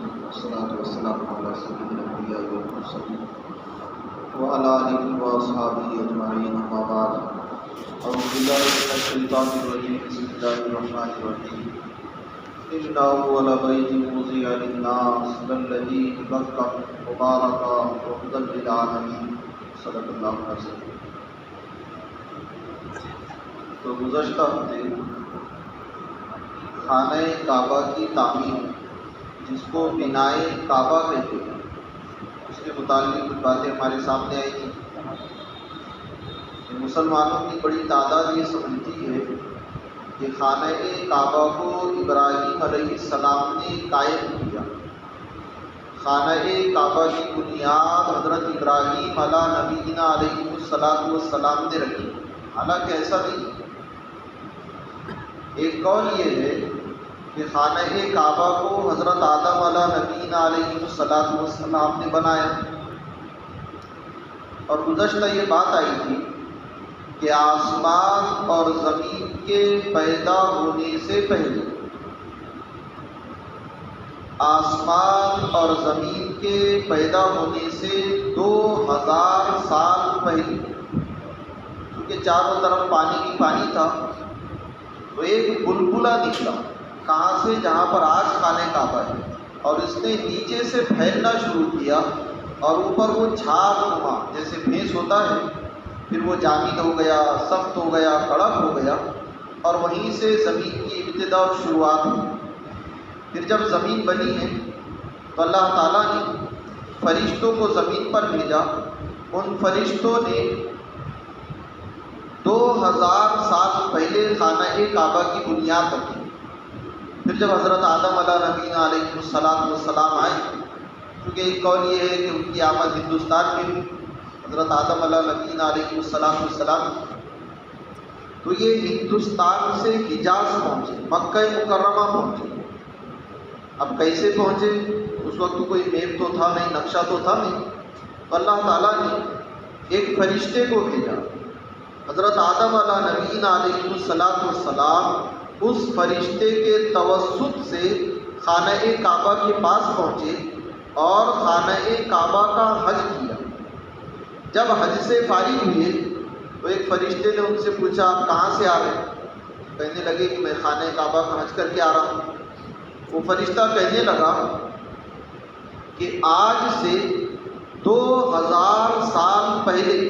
والصلاة والسلام على سيد الأنبياء والمرسلين وعلى آله وأصحابه أجمعين أما بعد أعوذ بالله من الشيطان الرجيم بسم الله الرحمن الرحيم إنه على بيت وضع للناس للذي بكى مباركا وهدى للعالمين صدق اللہ العظیم۔ تو گزشتہ ہفتے خانہ کعبہ کی تعمیر، جس کو بنائے کعبہ کہتے ہیں، اس کے متعلق کچھ باتیں ہمارے سامنے آئی تھیں کہ مسلمانوں کی بڑی تعداد یہ سمجھتی ہے کہ خانہ کعبہ کو ابراہیم علیہ السلام نے قائم کیا۔ خانہ کعبہ کی بنیاد حضرت ابراہیم علیہ نبینا علیہ السلام نے رکھی، حالانکہ ایسا نہیں۔ ایک قول یہ ہے کہ خانہ کعبہ کو حضرت آدم علیہ نبینا علیہ السلام نے بنایا، اور گزشتہ یہ بات آئی تھی کہ آسمان اور زمین کے پیدا ہونے سے پہلے، آسمان اور زمین کے پیدا ہونے سے 2000 سال پہلے، کیونکہ چاروں طرف پانی ہی پانی تھا، تو ایک بلبلہ نکلا کہاں سے، جہاں پر آج خانہ کعبہ ہے، اور اس نے نیچے سے پھیلنا شروع کیا، اور اوپر وہ جھاگ ہوا جیسے بھینس ہوتا ہے، پھر وہ جامد ہو گیا، سخت ہو گیا، کڑک ہو گیا، اور وہیں سے زمین کی ابتدا اور شروعات ہوئی۔ پھر جب زمین بنی ہے تو اللہ تعالیٰ نے فرشتوں کو زمین پر بھیجا، ان فرشتوں نے 2000 سال پہلے خانہ کعبہ کی بنیاد رکھی۔ پھر جب حضرت آدم علیہ نبینا علیہ السلام آئے، کیونکہ ایک قول یہ ہے کہ ان کی آمد ہندوستان میں ہوئی، حضرت آدم علیہ نبینا علیہ السلام، تو یہ ہندوستان سے حجاز پہنچے، مکہ مکرمہ پہنچے۔ اب کیسے پہنچے؟ اس وقت کوئی میپ تو تھا نہیں، نقشہ تو تھا نہیں، تو اللہ تعالیٰ نے ایک فرشتے کو بھیجا، حضرت آدم علیہ نبینا علیہ السلام اس فرشتے کے توسط سے خانہ کعبہ کے پاس پہنچے اور خانہ کعبہ کا حج کیا۔ جب حج سے فارغ ہوئے تو ایک فرشتے نے ان سے پوچھا آپ کہاں سے آ رہے ہیں؟ کہنے لگے کہ میں خانہ کعبہ کا حج کر کے آ رہا ہوں۔ وہ فرشتہ کہنے لگا کہ آج سے 2000 سال پہلے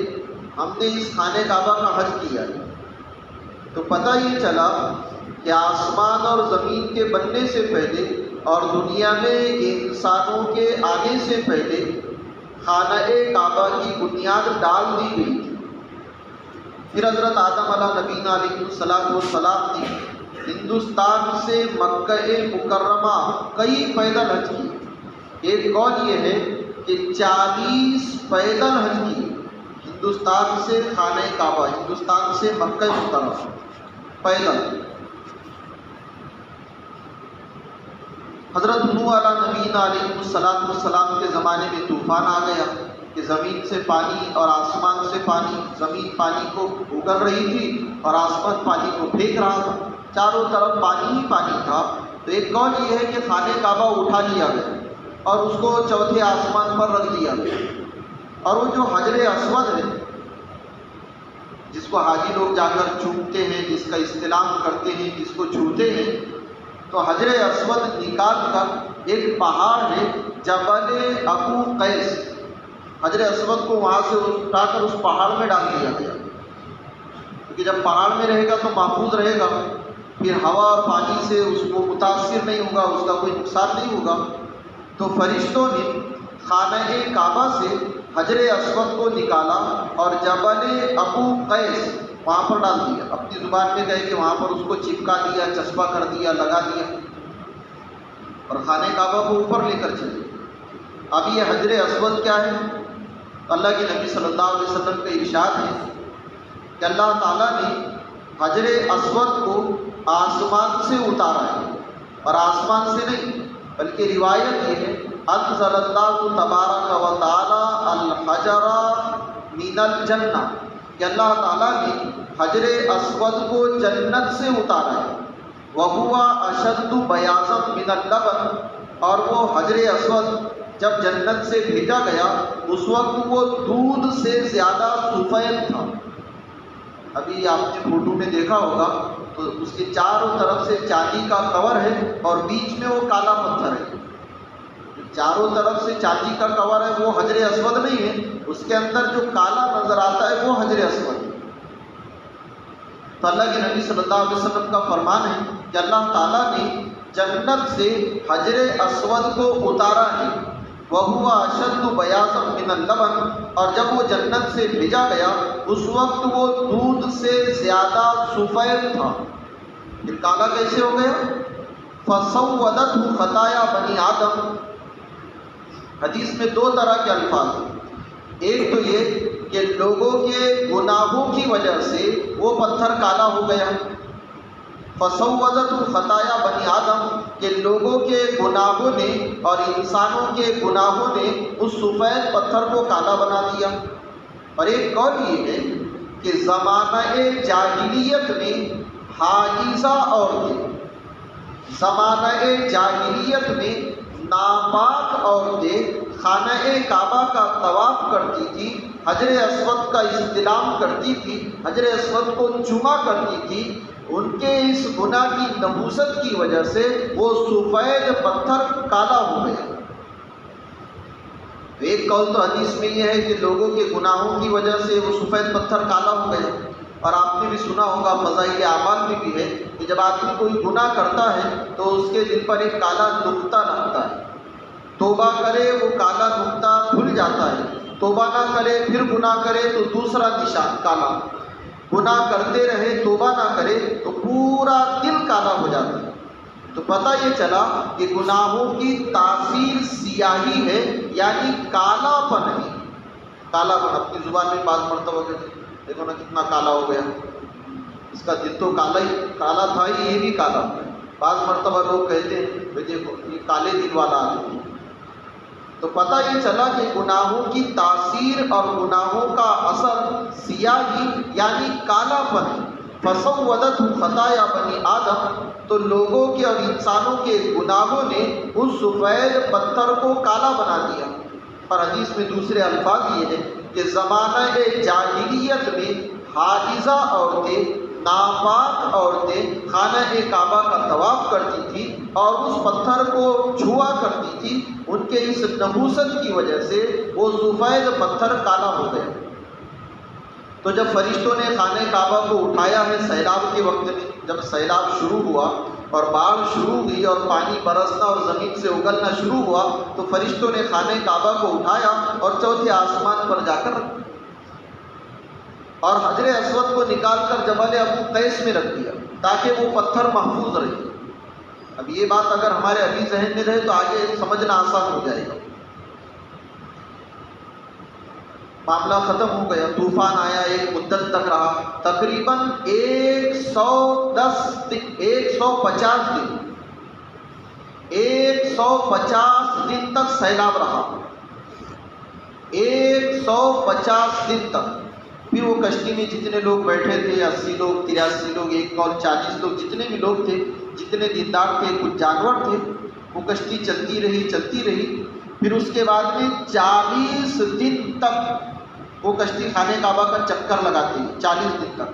ہم نے اس خانہ کعبہ کا حج کیا ہے۔ تو پتہ یہ چلا کہ آسمان اور زمین کے بننے سے پہلے اور دنیا میں انسانوں کے آنے سے پہلے خانہ کعبہ کی بنیاد ڈال دی گئی تھی۔ پھر حضرت آدم علیہ نبینا علیہ السلام نے ہندوستان سے مکہ مکرمہ کئی پیدل حج کیے۔ ایک قول یہ ہے کہ 40 پیدل حج کیے، ہندوستان سے خانہ کعبہ، ہندوستان سے مکہ مکرمہ پیدل۔ حضرت نوح علیہ نبینا علیہ السلام کے زمانے میں طوفان آ گیا کہ زمین سے پانی اور آسمان سے پانی، زمین پانی کو اگل رہی تھی اور آسمان پانی کو پھینک رہا تھا، چاروں طرف پانی ہی پانی تھا۔ تو ایک قول یہ ہے کہ خانہ کعبہ اٹھا لیا گیا اور اس کو چوتھے آسمان پر رکھ دیا گیا، اور وہ جو حجر اسود ہے جس کو حاجی لوگ جا کر چومتے ہیں، جس کا استلام کرتے ہیں، جس کو چھوتے ہیں، تو حجر اسود نکال کر ایک پہاڑ ہے جبل ابو قیس، حجر اسود کو وہاں سے اٹھا کر اس پہاڑ میں ڈال دیا گیا، کیونکہ جب پہاڑ میں رہے گا تو محفوظ رہے گا، پھر ہوا اور پانی سے اس کو متاثر نہیں ہوگا، اس کا کوئی نقصان نہیں ہوگا۔ تو فرشتوں نے خانہ کعبہ سے حجر اسود کو نکالا اور جبل ابو قیس وہاں پر ڈال دیا، اپنی زبان میں کہے کہ وہاں پر اس کو چپکا دیا، چسپا کر دیا، لگا دیا، اور خانہ کعبہ کو اوپر لے کر چلے۔ اب یہ حجر اسود کیا ہے؟ اللہ کے نبی صلی اللہ علیہ وسلم کا ارشاد ہے کہ اللہ تعالیٰ نے حجر اسود کو آسمان سے اتارا ہے، اور آسمان سے نہیں، بلکہ روایت یہ ہے انزل اللہ تبارک و تعالی الحجر من الجنہ، کہ اللہ تعالیٰ نے حجر اسود کو جنت سے اتارا ہے۔ وَهُوَ أَشَدُّ بَيَاضًا مِنَ اللَّبَنِ، اور وہ حجر اسود جب جنت سے بھیجا گیا اس وقت وہ دودھ سے زیادہ سفید تھا۔ ابھی آپ نے فوٹو میں دیکھا ہوگا تو اس کے چاروں طرف سے چاندی کا کور ہے اور بیچ میں وہ کالا پتھر ہے۔ چاروں طرف سے چاندی کا کور ہے وہ حجر اسود نہیں ہے، اس کے اندر جو کالا نظر آتا ہے وہ حجر اسود ہے۔ تو اللہ کے نبی صلی اللہ علیہ وسلم کا فرمان ہے کہ اللہ تعالیٰ نے جنت سے حجر اسود کو اتارا ہے، وَهُوَ أَشَدُّ بَيَاضًا مِنَ اللَّبَنِ، اور جب وہ جنت سے بھیجا گیا اس وقت وہ دودھ سے زیادہ سفید تھا۔ پھر کالا کیسے ہو گیا؟ فَسَوَّدَتْهُ خَطَايَا بَنِي آدم۔ حدیث میں دو طرح کے الفاظ ہیں، ایک تو یہ کہ لوگوں کے گناہوں کی وجہ سے وہ پتھر کالا ہو گیا، فَسَوَّدَتْهُ خَطَايَا بَنِي آدم، کہ لوگوں کے گناہوں نے اور انسانوں کے گناہوں نے اس سفید پتھر کو کالا بنا دیا۔ اور ایک قول یہ ہے کہ زمانہ جاہلیت میں حائضہ عورتیں، زمانہ جاہلیت میں ناپاک عورتیں خانہ کعبہ کا طواف کرتی تھی، حجر اسود کا استلام کرتی تھی، حجر اسود کو چوما کرتی تھی، ان کے اس گناہ کی نحوست کی وجہ سے وہ سفید پتھر کالا ہو گیا۔ ایک قول تو حدیث میں یہ ہے کہ لوگوں کے گناہوں کی وجہ سے وہ سفید پتھر کالا ہو گیا، اور آپ نے بھی سنا ہوگا فضائل اعمال میں بھی ہے کہ جب آدمی کوئی گناہ کرتا ہے تو اس کے دل پر ایک کالا نقطہ لگتا ہے، توبہ کرے وہ کالا نقطہ کھل جاتا ہے، توبہ نہ کرے پھر گناہ کرے تو دوسرا نشان کالا، گناہ کرتے رہے توبہ نہ کرے تو پورا دل کالا ہو جاتا ہے۔ تو پتہ یہ چلا کہ گناہوں کی تاثیر سیاہی ہے، یعنی کالا پن ہے۔ کالا پن اپنی زبان میں بعض مرتبہ کہتے ہیں دیکھو نا کتنا کالا ہو گیا، اس کا دل تو کالا تھا ہی، یہ بھی کالا ہو گیا۔ بعض مرتبہ لوگ کہتے ہیں بھائی دیکھو یہ کالے دل والا آدمی۔ تو پتہ یہ چلا کہ گناہوں کی تاثیر اور گناہوں کا اثر سیاہی یعنی کالا پن ہے۔ فَسَوَّدَتْهُ خَطَايَا بَنِي آدم، تو لوگوں کے اور انسانوں کے گناہوں نے اس سفید پتھر کو کالا بنا دیا۔ اور حدیث میں دوسرے الفاظ یہ ہے کہ زمانہ جاہلیت میں حائضہ عورتیں، ناپاک عورتیں خانہ کعبہ کا طواف کرتی تھی اور اس پتھر کو چھوا کرتی تھی، ان کے اس نحوست کی وجہ سے وہ سفید پتھر کالا ہو گیا۔ تو جب فرشتوں نے خانہ کعبہ کو اٹھایا ہے سیلاب کے وقت میں، جب سیلاب شروع ہوا اور باڑھ شروع ہوئی اور پانی برسنا اور زمین سے اگلنا شروع ہوا، تو فرشتوں نے خانہ کعبہ کو اٹھایا اور چوتھے آسمان پر جا کر رکھ دیا اور حجر اسود کو نکال کر جبل ابو قیس میں رکھ دیا تاکہ وہ پتھر محفوظ رہے۔ اب یہ بات اگر ہمارے ابھی ذہن میں رہے تو آگے سمجھنا آسان ہو جائے گا۔ معاملہ ختم ہو گیا، طوفان آیا، ایک مدت تک رہا، تقریباً 150 دن تک سیلاب رہا، 150 دن تک۔ پھر وہ کشتی میں جتنے لوگ بیٹھے تھے، 80 لوگ، 83 لوگ، ایک اور 40 لوگ، جتنے بھی لوگ تھے، جتنے دیندار تھے، کچھ جانور تھے، وہ کشتی چلتی رہی۔ پھر اس کے بعد میں 40 دن تک وہ کشتی خانہ کعبہ کا چکر لگاتی ہے، 40 دن تک۔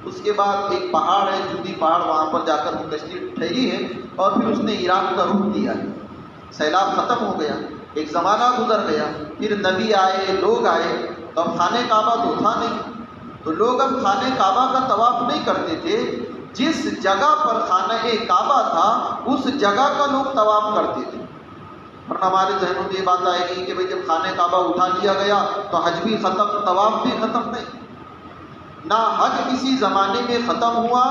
اس کے بعد ایک پہاڑ ہے جودی پہاڑ، وہاں پر جا کر وہ کشتی ٹھہری ہے اور پھر اس نے عراق کا رخ دیا ہے۔ سیلاب ختم ہو گیا، ایک زمانہ گزر گیا، پھر نبی آئے، لوگ آئے، تو اب خانہ کعبہ تو تھا نہیں، تو لوگ اب خانہ کعبہ کا طواف نہیں کرتے تھے، جس جگہ پر خانہ کعبہ تھا اس جگہ کا لوگ طواف کرتے تھے۔ اور ہمارے ذہنوں میں یہ بات آئے گی کہ بھئی جب خانہ کعبہ اٹھا لیا گیا تو حج بھی ختم، طواف بھی ختم۔ نہیں، نہ حج کسی زمانے میں ختم ہوا،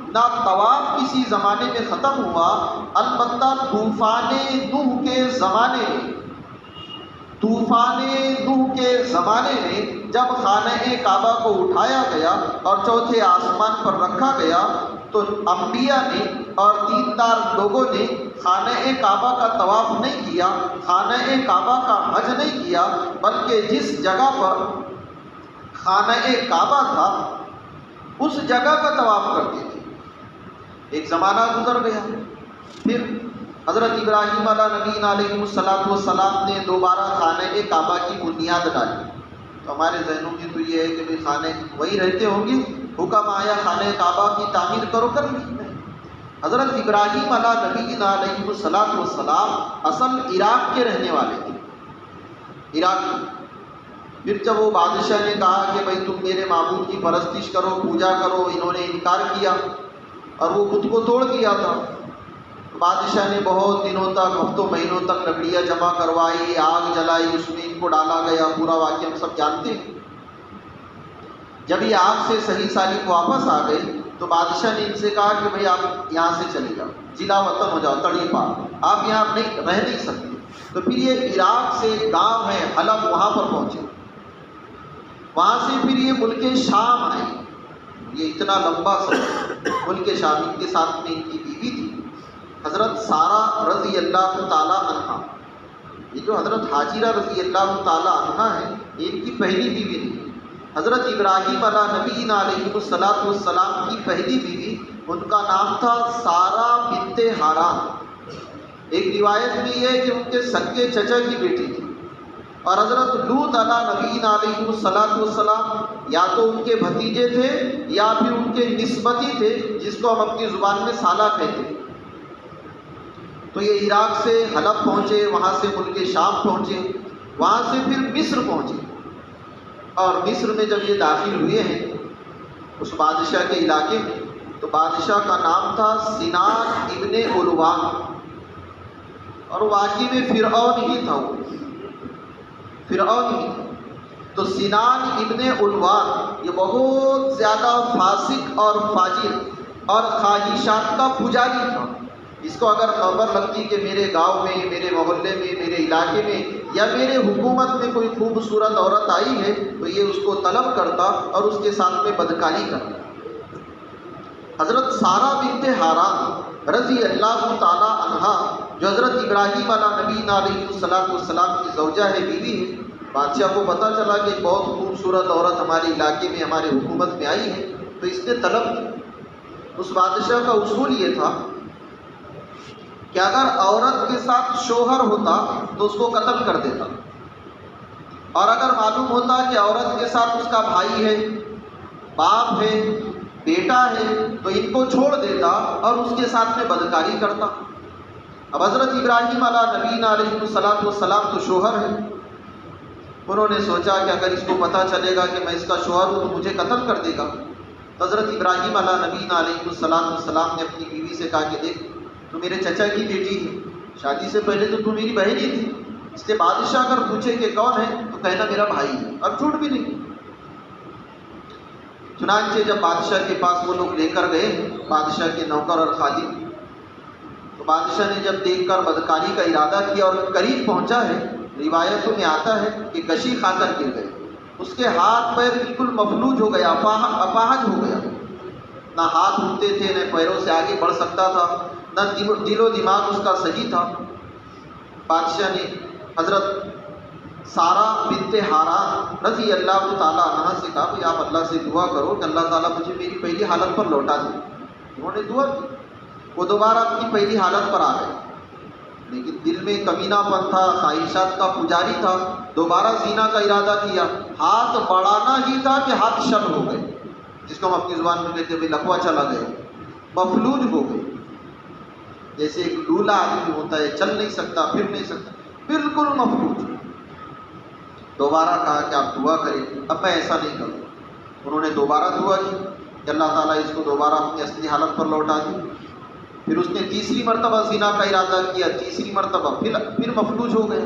نہ طواف کسی زمانے میں ختم ہوا، البتہ طوفان نوح کے زمانے میں جب خانہ کعبہ کو اٹھایا گیا اور چوتھے آسمان پر رکھا گیا تو انبیاء نے اور دیندار لوگوں نے خانہ کعبہ کا طواف نہیں کیا، خانہ کعبہ کا حج نہیں کیا، بلکہ جس جگہ پر خانہ کعبہ تھا اس جگہ کا طواف کرتے تھے۔ ایک زمانہ گزر گیا، پھر حضرت ابراہیم علیہ نبی علیہ السلام نے دوبارہ خانہ کعبہ کی بنیاد ڈالی. تو ہمارے ذہنوں میں تو یہ ہے کہ بھائی خانہ وہی رہتے ہوں گے، حکم آیا خانہ کعبہ کی تعمیر کرو، کر لی. حضرت ابراہیم علیہ نبی علیہ السلام اصل عراق کے رہنے والے تھے، عراق کے. پھر جب وہ بادشاہ نے کہا کہ بھائی تم میرے معبود کی پرستش کرو، پوجا کرو، انہوں نے انکار کیا اور وہ خود کو توڑ دیا تھا. بادشاہ نے بہت دنوں تک، ہفتوں مہینوں تک لکڑیاں جمع کروائی، آگ جلائی، اس میں ان کو ڈالا گیا. پورا واقعہ ہم سب جانتے ہیں. جب یہ آگ سے صحیح سالم واپس آ گئی تو بادشاہ نے ان سے کہا کہ بھائی آپ یہاں سے چلے جاؤ، جلا وطن ہو جاؤ، تڑی پا، آپ یہاں رہ نہیں سکتے. تو پھر یہ عراق سے گاؤں ہے حلب، وہاں پر پہنچے. وہاں سے پھر یہ ملک شام آئے. یہ اتنا لمبا سفر ملک شام. ان کے ساتھ میں ان کی بیوی تھی حضرت سارہ رضی اللہ تعالی عنہا. یہ جو حضرت حاجرہ رضی اللہ تعالی عنہا ہے، یہ ان کی پہلی بیوی نہیں. حضرت ابراہیم علیہ نبی علیہ السلام کی پہلی بیوی، ان کا نام تھا سارہ بنت ہاران. ایک روایت میں یہ ہے کہ ان کے سگے چچا کی بیٹی تھی. اور حضرت لوط علیہ نبی علیہ السلام یا تو ان کے بھتیجے تھے یا پھر ان کے نسبتی تھے، جس کو ہم اپنی زبان میں سالہ کہتے ہیں. تو یہ عراق سے حلب پہنچے، وہاں سے ملک شام پہنچے، وہاں سے پھر مصر پہنچے. اور مصر میں جب یہ داخل ہوئے ہیں اس بادشاہ کے علاقے میں، تو بادشاہ کا نام تھا سنان ابن علوان. اور واقعی میں فرعون ہی تھا، وہ فرعون ہی تھا. تو سنان ابن علوان یہ بہت زیادہ فاسق اور فاجر اور خواہشات کا پجاری تھا. اس کو اگر خبر لگتی کہ میرے گاؤں میں، میرے محلے میں، میرے علاقے میں یا میرے حکومت میں کوئی خوبصورت عورت آئی ہے تو یہ اس کو طلب کرتا اور اس کے ساتھ میں بدکاری کرتا. حضرت سارہ بنت ہاران رضی اللہ تعالی عنہا، جو حضرت ابراہیم علیہ نبی علیہ السلام کی زوجہ ہے، بیوی ہے. بادشاہ کو پتہ چلا کہ ایک بہت خوبصورت عورت ہمارے علاقے میں، ہماری حکومت میں آئی ہے، تو اس نے طلب کی. اس بادشاہ کا اصول یہ تھا کہ اگر عورت کے ساتھ شوہر ہوتا تو اس کو قتل کر دیتا، اور اگر معلوم ہوتا کہ عورت کے ساتھ اس کا بھائی ہے، باپ ہے، بیٹا ہے، تو ان کو چھوڑ دیتا اور اس کے ساتھ میں بدکاری کرتا. اب حضرت ابراہیم علیہ نبی علیہ السلام تو شوہر ہے. انہوں نے سوچا کہ اگر اس کو پتہ چلے گا کہ میں اس کا شوہر ہوں تو مجھے قتل کر دے گا. حضرت ابراہیم علیہ نبی علیہ السلام نے اپنی بیوی سے کہا کہ دیکھ، تو میرے چچا کی بیٹی ہے، شادی سے پہلے تو میری بہن ہی تھی، اس لیے بادشاہ اگر پوچھے کہ کون ہے تو کہنا میرا بھائی ہے، اور جھوٹ بھی نہیں. چنانچہ جب بادشاہ کے پاس وہ لوگ لے کر گئے، بادشاہ کے نوکر اور خادم، تو بادشاہ نے جب دیکھ کر بدکاری کا ارادہ کیا اور قریب پہنچا ہے، روایتوں میں آتا ہے کہ کشی کھا کر گر گئے. اس کے ہاتھ پیر بالکل مفلوج ہو گیا، اپاہج ہو گیا. نہ ہاتھ اٹھتے تھے، نہ پیروں سے آگے بڑھ سکتا تھا، نہ دل و دماغ اس کا صحیح تھا. بادشاہ نے حضرت سارہ بنت ہاران رضی اللہ تعالیٰ عنہ سے کہا کہ آپ اللہ سے دعا کرو کہ اللہ تعالیٰ مجھے میری پہلی حالت پر لوٹا دے. انہوں نے دعا کی، وہ دوبارہ اپنی پہلی حالت پر آ گئے. لیکن دل میں کمینہ پن تھا، خواہشات کا پجاری تھا. دوبارہ زنا کا ارادہ کیا، ہاتھ بڑھانا ہی تھا کہ ہاتھ شل ہو گئے، جس کو ہم اپنی زبان میں کہتے ہیں لکوا چلا گئے، مفلوج ہو گئے. جیسے ایک لولا آدمی ہوتا ہے، چل نہیں سکتا، پھر نہیں سکتا، بالکل مفلوج. دوبارہ کہا کہ آپ دعا کریں، اب میں ایسا نہیں کروں. انہوں نے دوبارہ دعا کی کہ اللہ تعالیٰ اس کو دوبارہ اپنی اصلی حالت پر لوٹا دے. پھر اس نے تیسری مرتبہ زنا کا ارادہ کیا، تیسری مرتبہ پھر مفلوج ہو گئے،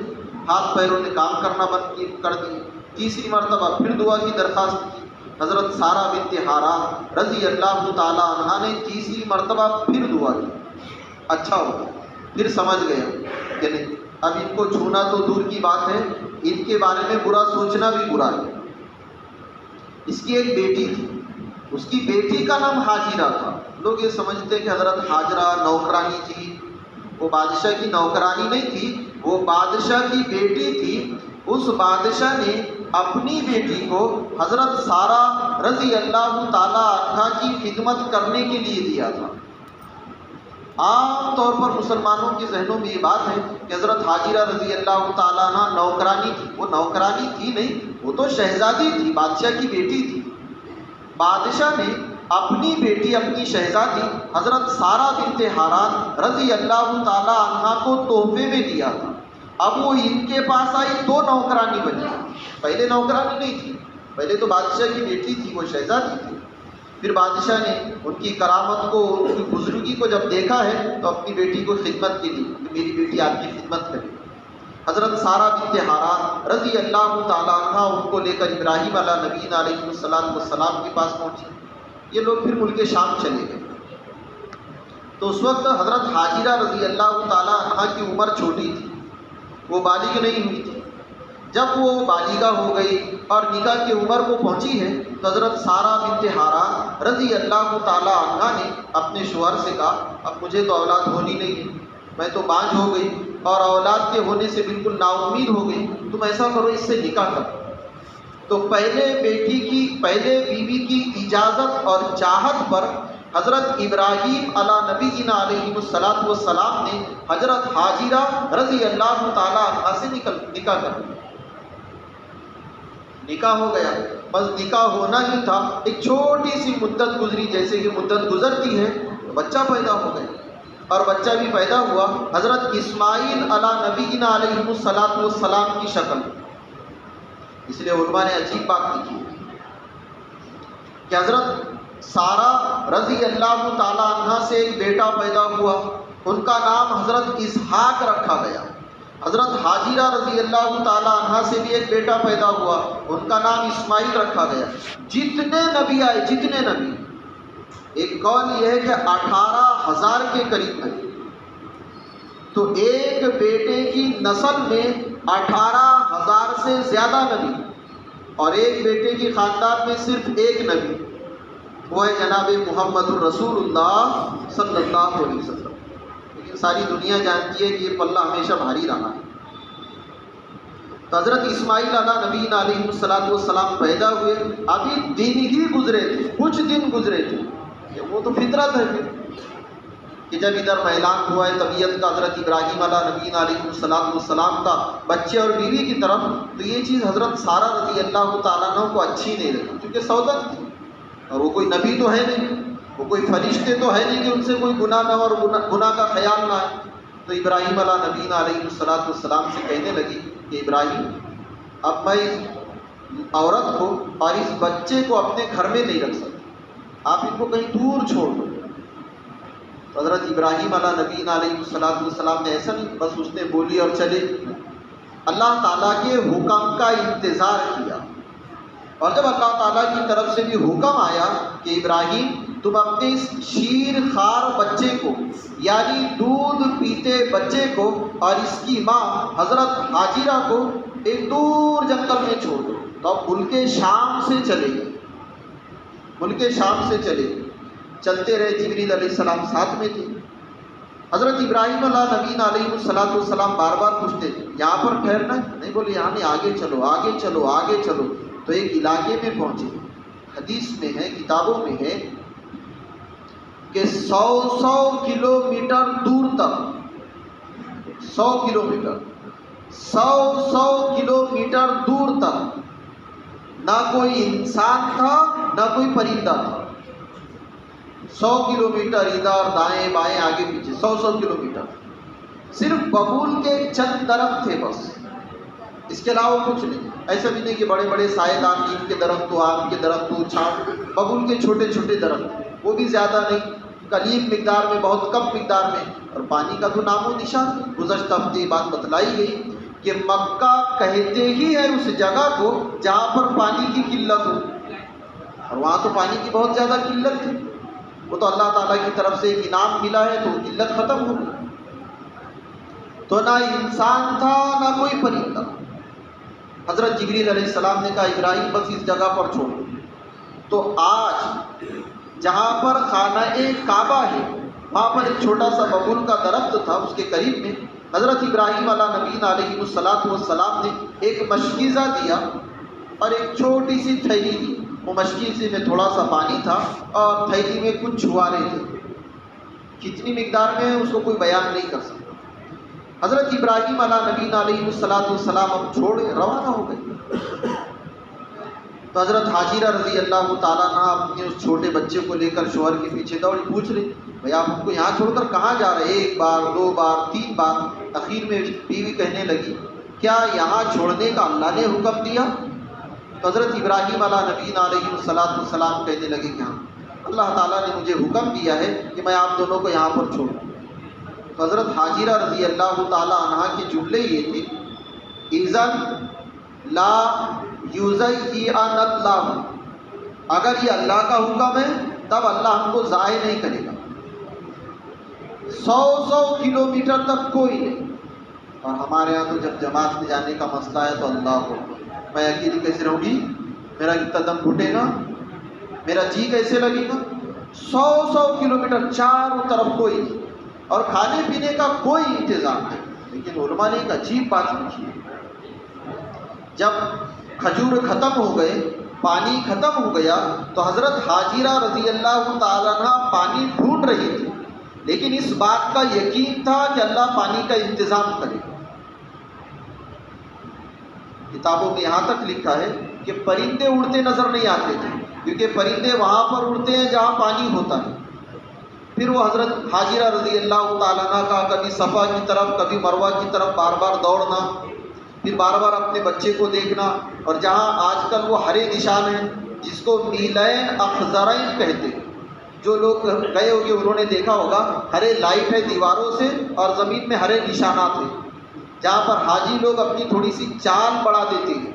ہاتھ پیروں نے کام کرنا بند کر دیے. تیسری مرتبہ پھر دعا کی درخواست کی. حضرت سارہ بنت ہاران رضی اللہ تعالیٰ عنہا نے تیسری مرتبہ پھر دعا کی. اچھا ہو، پھر سمجھ گیا کہ نہیں، اب ان کو چھونا تو دور کی بات ہے، ان کے بارے میں برا سوچنا بھی برا ہے. اس کی ایک بیٹی تھی، اس کی بیٹی کا نام حاجرہ تھا. لوگ یہ سمجھتے کہ حضرت حاجرہ نوکرانی تھی. وہ بادشاہ کی نوکرانی نہیں تھی، وہ بادشاہ کی بیٹی تھی. اس بادشاہ نے اپنی بیٹی کو حضرت سارہ رضی اللہ تعالیٰ عنہا کی خدمت کرنے کے لیے دیا تھا. عام طور پر مسلمانوں کے ذہنوں میں یہ بات ہے کہ حضرت حاجرہ رضی اللہ تعالیٰ عنہ نوکرانی تھی. وہ نوکرانی تھی نہیں، وہ تو شہزادی تھی، بادشاہ کی بیٹی تھی. بادشاہ نے اپنی بیٹی، اپنی شہزادی حضرت سارہ بنت حاران رضی اللہ تعالیٰ عنہ کو تحفے میں دیا تھا. اب وہ ان کے پاس آئی تو نوکرانی بنی. پہلے نوکرانی نہیں تھی، پہلے تو بادشاہ کی بیٹی تھی، وہ شہزادی تھی. پھر بادشاہ نے ان کی کرامت کو، ان کی بزرگی کو جب دیکھا ہے تو اپنی بیٹی کو خدمت کی دی کہ میری بیٹی آپ کی خدمت کرے. حضرت سارہ بنت حاران رضی اللہ تعالیٰ عنہ ان کو لے کر ابراہیم علیہ نبی علیہ السلام کے پاس پہنچی. یہ لوگ پھر ملک شام چلے گئے. تو اس وقت حضرت حاجرہ رضی اللہ تعالیٰ عنہ کی عمر چھوٹی تھی، وہ بالغ نہیں ہوئی تھی. جب وہ بالغہ ہو گئی اور نکاح کی عمر کو پہنچی ہے تو حضرت سارہ بنت حاران رضی اللہ تعالیٰ عنہ نے اپنے شوہر سے کہا اب مجھے تو اولاد ہونی نہیں ہے، میں تو بانجھ ہو گئی اور اولاد کے ہونے سے بالکل نا امید ہو گئی، تم ایسا کرو اس سے نکاح کرو. تو پہلے بیوی کی اجازت اور چاہت پر حضرت ابراہیم علیہ نبی علیہ السلام نے حضرت حاجرہ رضی اللہ تعالیٰ عنہ سے نکاح کر دیا. نکاح ہو گیا. بس نکاح ہونا ہی تھا، ایک چھوٹی سی مدت گزری، جیسے کہ مدت گزرتی ہے تو بچہ پیدا ہو گیا. اور بچہ بھی پیدا ہوا حضرت اسماعیل علیہ نبی علیہ السلام کی شکل. اس لیے علماء نے عجیب بات لکھی کہ حضرت سارہ رضی اللہ تعالیٰ عنہ سے ایک بیٹا پیدا ہوا، ان کا نام حضرت اسحاق رکھا گیا. حضرت حاجرہ رضی اللہ تعالیٰ عنہ سے بھی ایک بیٹا پیدا ہوا، ان کا نام اسماعیل رکھا گیا. جتنے نبی آئے، جتنے نبی، ایک قول یہ ہے کہ 18,000 کے قریب ہے. تو ایک بیٹے کی نسل میں 18,000 سے زیادہ نبی، اور ایک بیٹے کی خاندان میں صرف ایک نبی، وہ ہے جناب محمد الرسول اللہ صلی اللہ علیہ وسلم. لیکن ساری دنیا جانتی ہے کہ یہ پلہ ہمیشہ بھاری رہا ہے. تو حضرت اسماعیل علیہ نبی علیہ السلام پیدا ہوئے، ابھی دن ہی گزرے تھے، کچھ دن گزرے تھے. وہ تو فطرت ہے پھر کہ جب ادھر اعلان ہوا ہے طبیعت کا حضرت ابراہیم علیہ نبی علیہ السلام کا بچے اور بیوی کی طرف، تو یہ چیز حضرت سارہ رضی اللہ تعالیٰ عنہ کو اچھی نہیں لگی، کیونکہ سعودت تھی اور وہ کوئی نبی تو ہے نہیں، وہ کوئی فرشتے تو ہے نہیں کہ ان سے کوئی گناہ نہ اور گناہ کا خیال نہ آئے. تو ابراہیم علیہ نبی علیہ السلام سے کہنے لگی کہ ابراہیم، اب میں اس عورت کو اور اس بچے کو اپنے گھر میں نہیں رکھ سکتی، آپ ان کو کہیں دور چھوڑ دو. حضرت ابراہیم علیہ نبی علیہ السلام نے ایسا نہیں، بس اس نے بولی اور چلے. اللہ تعالیٰ کے حکم کا انتظار کیا، اور جب اللہ تعالیٰ کی طرف سے بھی حکم آیا کہ ابراہیم تم اپنے اس شیر خوار بچے کو، یعنی دودھ پیتے بچے کو اور اس کی ماں حضرت حاجرہ کو ایک دور جنگل میں چھوڑ دو. تو اب ملک شام سے چلے گئے، ملک شام سے چلے گئے. چلتے رہے، جبریل علیہ السلام ساتھ میں تھے. حضرت ابراہیم علیہ نبی علیہ السلام بار بار پوچھتے یہاں پر ٹھہرنا نہیں، بولے یہاں نہیں، آگے چلو آگے چلو آگے چلو. تو ایک علاقے میں پہنچے. حدیث میں ہے، کتابوں میں ہے کہ 100 کلومیٹر دور تک، 100 کلومیٹر دور تک نہ کوئی انسان تھا نہ کوئی پرندہ تھا. 100 کلومیٹر ادھر دائیں بائیں آگے پیچھے، 100 کلومیٹر. صرف ببول کے چند درخت تھے بس، اس کے علاوہ کچھ نہیں. ایسا بھی نہیں کہ بڑے بڑے سائے دار نیم کے درخت ہو، آم کے درخت ہو، چھاؤں. ببول کے چھوٹے چھوٹے درخت، وہ بھی زیادہ نہیں، قلیل مقدار میں، بہت کم مقدار میں. اور پانی کا تو نام و نشان. گزشتہ ہفتے یہ بات بتلائی گئی کہ مکہ کہتے ہی ہے اس جگہ کو جہاں پر پانی کی قلت ہو، اور وہاں تو پانی کی بہت زیادہ قلت تھی. وہ تو اللہ تعالیٰ کی طرف سے ایک انعام ملا ہے تو قلت ختم ہو گئی. تو نہ انسان تھا نہ کوئی پرندہ. حضرت جبریل علیہ السلام نے کہا ابراہیم بس اس جگہ پر چھوڑ. تو آج جہاں پر خانہ کعبہ ہے وہاں پر ایک چھوٹا سا ببول کا درخت تھا، اس کے قریب میں حضرت ابراہیم علیہ نبی علیہ السلام نے ایک مشکیزہ دیا اور ایک چھوٹی سی تھیلی دی. وہ مشکیزے میں تھوڑا سا پانی تھا اور تھیلی میں کچھ چھوارے تھے. کتنی مقدار میں اس کو کوئی بیان نہیں کر سکتا۔ حضرت ابراہیم علیہ نبی علیہ السلام اب چھوڑ روانہ ہو گئے، تو حضرت حاجرہ رضی اللہ تعالیٰ عنہ اپنے اس چھوٹے بچے کو لے کر شوہر کے پیچھے دوڑی، پوچھ رہے بھائی آپ ہم کو یہاں چھوڑ کر کہاں جا رہے؟ ایک بار، دو بار، تین بار، اخیر میں بیوی کہنے لگی کیا یہاں چھوڑنے کا اللہ نے حکم دیا؟ تو حضرت ابراہیم علیہ نبی علیہ السلام کہنے لگے کہ ہاں اللہ تعالیٰ نے مجھے حکم دیا ہے کہ میں آپ دونوں کو یہاں پر چھوڑوں۔ تو حضرت حاجرہ رضی اللہ تعالیٰ عنہ کے جملے یہ تھے اذن لا یزین اللہ، اگر یہ اللہ کا حکم ہے تب اللہ ہم کو ضائع نہیں کرے گا، 100 کلومیٹر تک کوئی نہیں۔ اور ہمارے یہاں تو جب جماعت میں جانے کا مسئلہ ہے تو اللہ کو میں اکیلی کیسے رہوں گی، میرا کتنا دم گھٹے گا، میرا جی کیسے لگے گا؟ 100 کلومیٹر چاروں طرف کوئی نہیں، اور کھانے پینے کا کوئی انتظام نہیں۔ لیکن علماء نے ایک عجیب بات لکھی ہے، جب کھجور ختم ہو گئے، پانی ختم ہو گیا، تو حضرت حاجرہ رضی اللہ تعالیٰ عنہ پانی ڈھونڈ رہی تھی، لیکن اس بات کا یقین تھا کہ اللہ پانی کا انتظام کرے گا۔ کتابوں میں یہاں تک لکھا ہے کہ پرندے اڑتے نظر نہیں آتے تھے، کیونکہ پرندے وہاں پر اڑتے ہیں جہاں پانی ہوتا ہے۔ پھر وہ حضرت حاجرہ رضی اللہ تعالیٰ عنہ کا کبھی صفا کی طرف کبھی مروہ کی طرف بار بار دوڑنا، پھر بار بار اپنے بچے کو دیکھنا، اور جہاں آج کل وہ ہرے نشان ہیں جس کو میلین اخضرین کہتے ہیں، جو لوگ گئے ہوگے انہوں نے دیکھا ہوگا، ہرے لائٹ ہے دیواروں سے اور زمین میں ہرے نشانات ہیں، جہاں پر حاجی لوگ اپنی تھوڑی سی چال بڑھا دیتے ہیں،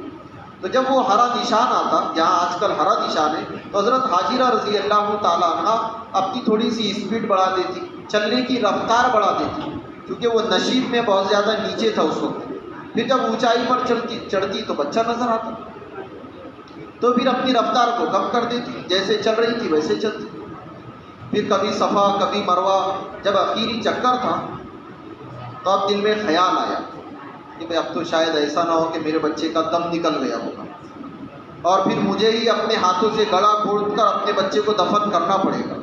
تو جب وہ ہرا نشان آتا جہاں آج کل ہرا نشان ہے، تو حضرت حاجرہ رضی اللہ تعالیٰ عنہ اپنی تھوڑی سی اسپیڈ بڑھا دیتی، چلنے کی رفتار بڑھا دیتی، کیونکہ وہ نشیب میں بہت زیادہ نیچے تھا اس وقت۔ پھر جب اونچائی پر چڑھتی تو بچہ نظر آتا، تو پھر اپنی رفتار کو کم کر دیتی، جیسے چل رہی تھی ویسے چلتی۔ پھر کبھی صفا کبھی مروہ، جب آخری چکر تھا تو اب دل میں خیال آیا کہ بھائی اب تو شاید ایسا نہ ہو کہ میرے بچے کا دم نکل گیا ہوگا، اور پھر مجھے ہی اپنے ہاتھوں سے گلا گھونٹ کر اپنے بچے کو دفن کرنا پڑے گا۔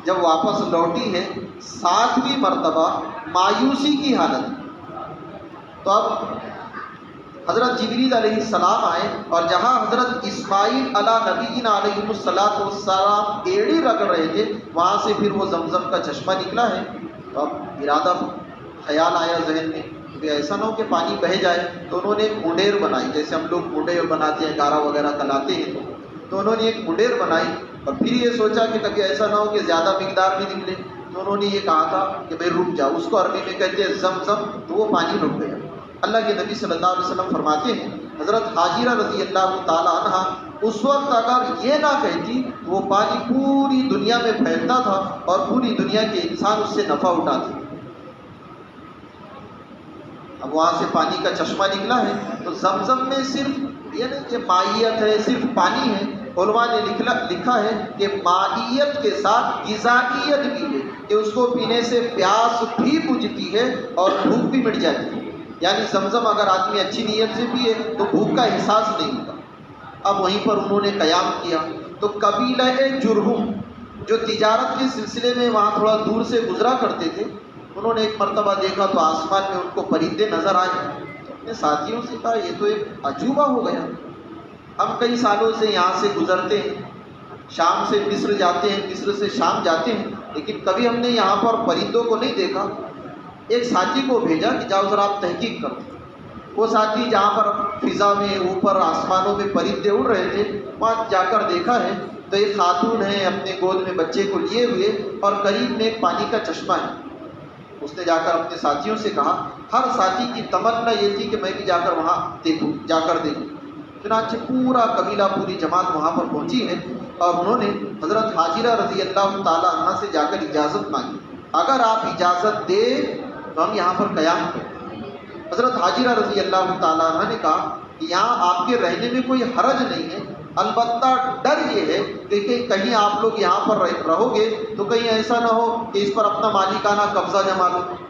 جب واپس لوٹی ہے 7ویں مرتبہ مایوسی کی حالت، تو اب حضرت جبریل علیہ السلام آئے، اور جہاں حضرت اسماعیل علیہ نبی علیہ السلام ایڑی رگڑ رہے تھے، وہاں سے پھر وہ زمزم کا چشمہ نکلا ہے۔ تو اب ارادہ خیال آیا ذہن میں کہ ایسا نہ ہو کہ پانی بہہ جائے، تو انہوں نے ایک منڈیر بنائی، جیسے ہم لوگ منڈیر بناتے ہیں گارا وغیرہ کلاتے ہیں، تو انہوں نے ایک منڈیر بنائی، اور پھر یہ سوچا کہ کبھی ایسا نہ ہو کہ زیادہ مقدار میں نکلے، تو انہوں نے یہ کہا تھا کہ بھائی رک جاؤ، اس کو عربی میں کہتے ہیں زمزم، تو وہ پانی رک گیا۔ اللہ کے نبی صلی اللہ علیہ وسلم فرماتے ہیں حضرت حاجرہ رضی اللہ تعالیٰ عنہ اس وقت اگر یہ نہ کہتی تو وہ پانی پوری دنیا میں پھیلتا تھا اور پوری دنیا کے انسان اس سے نفع اٹھاتے۔ اب وہاں سے پانی کا چشمہ نکلا ہے، تو زمزم میں صرف یہ نہیں کہ مائیت ہے، صرف پانی ہے، علماء نے لکھا ہے کہ مائیت کے ساتھ غذائیت بھی ہے، کہ اس کو پینے سے پیاس بھی بجھتی ہے اور بھوک بھی مٹ جاتی ہے۔ یعنی زمزم اگر آدمی اچھی نیت سے پیے تو بھوک کا احساس نہیں ہوتا۔ اب وہیں پر انہوں نے قیام کیا، تو قبیلہ جرہم جو تجارت کے سلسلے میں وہاں تھوڑا دور سے گزرا کرتے تھے، انہوں نے ایک مرتبہ دیکھا تو آسمان میں ان کو پرندے نظر آئے، تو اپنے ساتھیوں سے کہا یہ تو ایک عجوبہ ہو گیا، ہم کئی سالوں سے یہاں سے گزرتے ہیں، شام سے مصر جاتے ہیں، مصر سے شام جاتے ہیں، لیکن کبھی ہم نے یہاں پر پرندوں کو نہیں دیکھا۔ ایک ساتھی کو بھیجا کہ جاؤ ذرا آپ تحقیق کرو۔ وہ ساتھی جہاں پر فضا میں اوپر آسمانوں میں پرندے اڑ رہے تھے وہاں جا کر دیکھا ہے تو ایک خاتون ہے اپنے گود میں بچے کو لیے ہوئے، اور قریب میں ایک پانی کا چشمہ ہے۔ اس نے جا کر اپنے ساتھیوں سے کہا، ہر ساتھی کی تمنا یہ تھی کہ میں بھی جا کر وہاں دیکھوں، جا کر دیکھوں۔ چنانچہ پورا قبیلہ پوری جماعت وہاں پر پہنچی ہے، اور انہوں نے حضرت حاجرہ رضی اللہ تعالیٰ عنہ سے جا کر اجازت مانگی، اگر آپ اجازت دے تو ہم یہاں پر قیام کریں۔ حضرت حاجرہ رضی اللہ تعالیٰ عنہ نے کہا کہ یہاں آپ کے رہنے میں کوئی حرج نہیں ہے، البتہ ڈر یہ ہے کہ کہیں آپ لوگ یہاں پر رہو گے تو کہیں ایسا نہ ہو کہ اس پر اپنا مالکانہ قبضہ جما لو